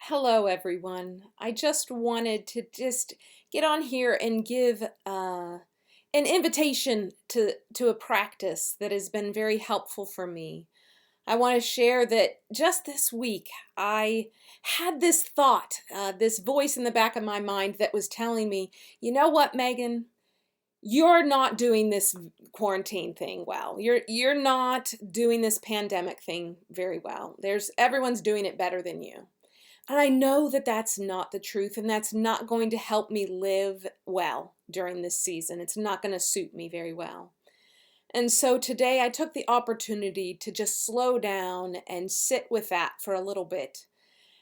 Hello, everyone. I just wanted to get on here and give an invitation to a practice that has been very helpful for me. I want to share that just this week I had this thought, this voice in the back of my mind that was telling me, you know what, Megan? You're not doing this quarantine thing well. You're not doing this pandemic thing very well. Everyone's doing it better than you. And I know that that's not the truth, and that's not going to help me live well during this season. It's not going to suit me very well. And so today I took the opportunity to just slow down and sit with that for a little bit.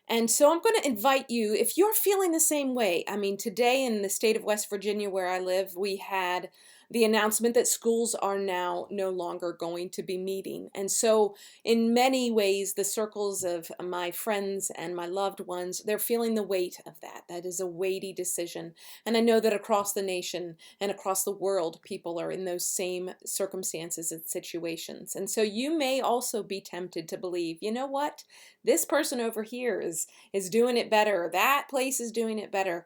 And so I'm going to invite you, if you're feeling the same way. I mean, today in the state of West Virginia where I live, we had the announcement that schools are now no longer going to be meeting. And so in many ways, the circles of my friends and my loved ones, they're feeling the weight of that. That is a weighty decision. And I know that across the nation and across the world, people are in those same circumstances and situations. And so you may also be tempted to believe, you know what? This person over here is doing it better. That place is doing it better.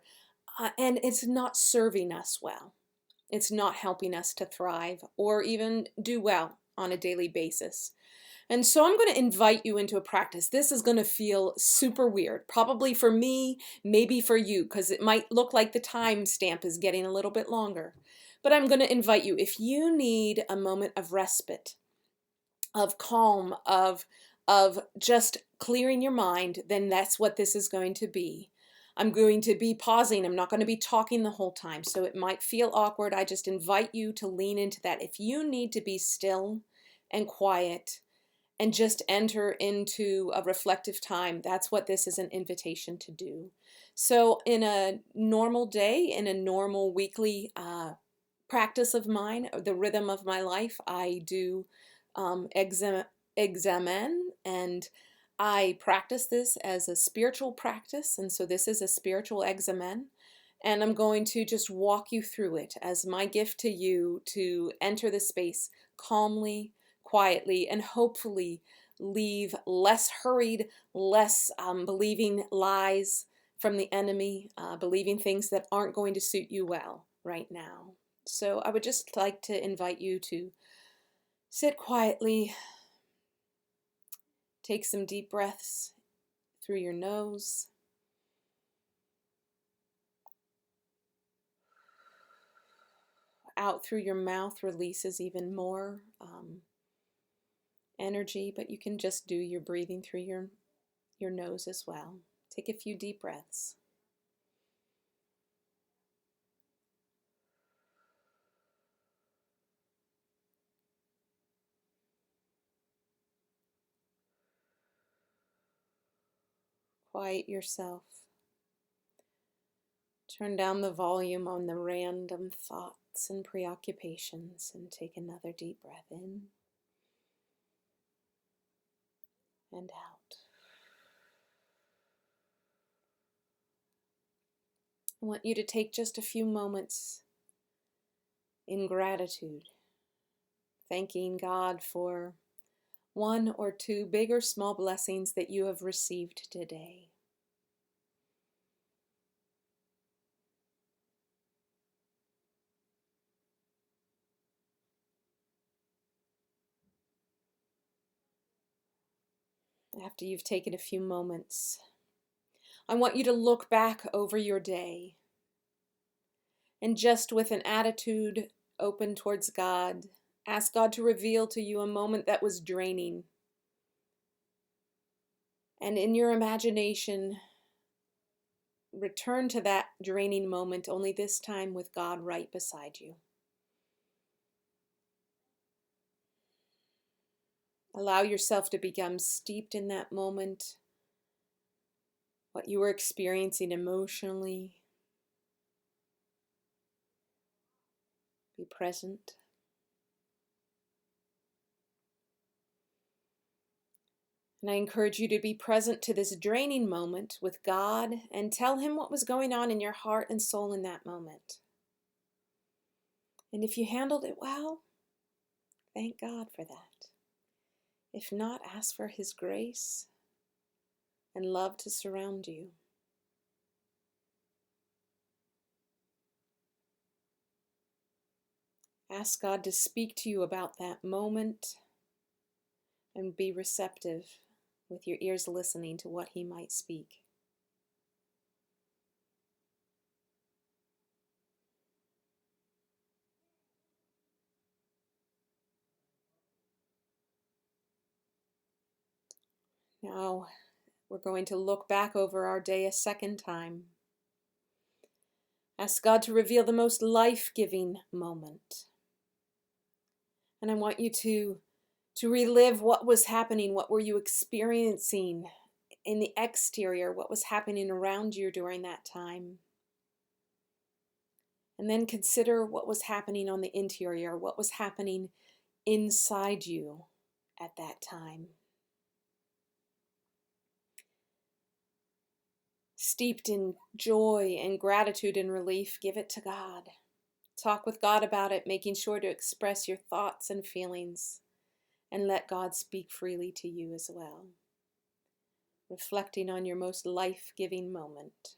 And it's not serving us well. It's not helping us to thrive or even do well on a daily basis. And so I'm going to invite you into a practice. This is going to feel super weird, probably for me, maybe for you, because it might look like the time stamp is getting a little bit longer. But I'm going to invite you, if you need a moment of respite, of calm, of just clearing your mind, then that's what this is going to be. I'm going to be pausing. I'm not going to be talking the whole time, so it might feel awkward. I just invite you to lean into that. If you need to be still and quiet and just enter into a reflective time, that's what this is an invitation to do. So in a normal day, in a normal weekly practice of mine, the rhythm of my life, I do examen, and I practice this as a spiritual practice, and so this is a spiritual examen, and I'm going to just walk you through it as my gift to you to enter the space calmly, quietly, and hopefully leave less hurried, less believing lies from the enemy, believing things that aren't going to suit you well right now. So I would just like to invite you to sit quietly, take some deep breaths through your nose, out through your mouth releases even more energy, but you can just do your breathing through your nose as well. Take a few deep breaths. Quiet yourself. Turn down the volume on the random thoughts and preoccupations and take another deep breath in and out. I want you to take just a few moments in gratitude, thanking God for one or two big or small blessings that you have received today. After you've taken a few moments, I want you to look back over your day and just with an attitude open towards God, ask God to reveal to you a moment that was draining. And in your imagination, return to that draining moment, only this time with God right beside you. Allow yourself to become steeped in that moment, what you were experiencing emotionally. Be present. And I encourage you to be present to this draining moment with God and tell Him what was going on in your heart and soul in that moment. And if you handled it well, thank God for that. If not, ask for His grace and love to surround you. Ask God to speak to you about that moment and be receptive with your ears listening to what He might speak. Now, we're going to look back over our day a second time. Ask God to reveal the most life-giving moment. And I want you to relive what was happening, what were you experiencing in the exterior, what was happening around you during that time. And then consider what was happening on the interior, what was happening inside you at that time. Steeped in joy and gratitude and relief, give it to God. Talk with God about it, making sure to express your thoughts and feelings, and let God speak freely to you as well. Reflecting on your most life-giving moment.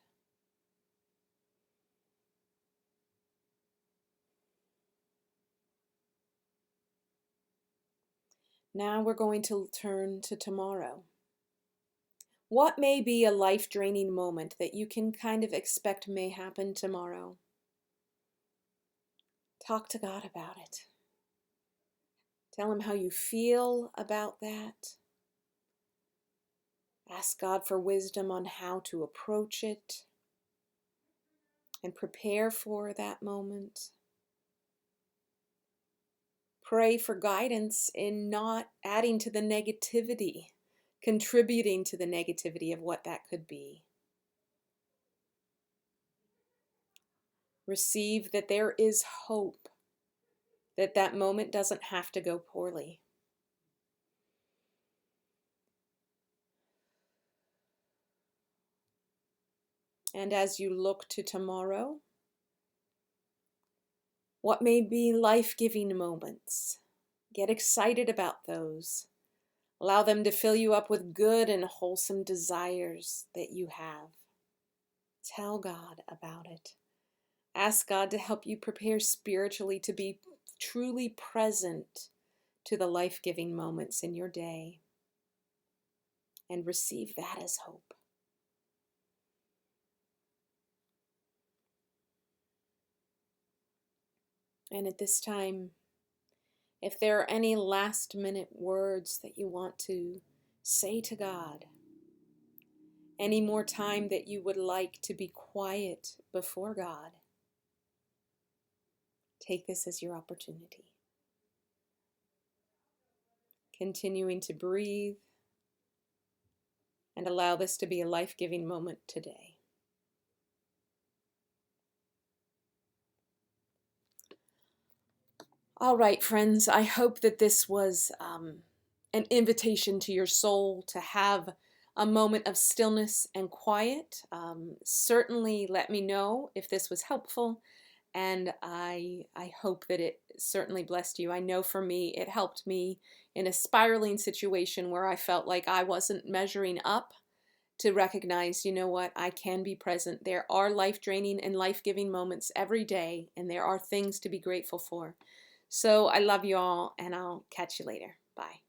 Now we're going to turn to tomorrow. What may be a life-draining moment that you can kind of expect may happen tomorrow? Talk to God about it. Tell Him how you feel about that. Ask God for wisdom on how to approach it and prepare for that moment. Pray for guidance in not adding to the negativity, contributing to the negativity of what that could be. Receive that there is hope, that that moment doesn't have to go poorly. And as you look to tomorrow, what may be life-giving moments? Get excited about those. Allow them to fill you up with good and wholesome desires that you have. Tell God about it. Ask God to help you prepare spiritually to be truly present to the life-giving moments in your day. And receive that as hope. And at this time, if there are any last-minute words that you want to say to God, any more time that you would like to be quiet before God, take this as your opportunity. Continuing to breathe and allow this to be a life-giving moment today. All right, friends, I hope that this was an invitation to your soul to have a moment of stillness and quiet. Certainly let me know if this was helpful, and I hope that it certainly blessed you. I know for me, it helped me in a spiraling situation where I felt like I wasn't measuring up, to recognize, you know what, I can be present. There are life-draining and life-giving moments every day, and there are things to be grateful for. So I love you all, and I'll catch you later. Bye.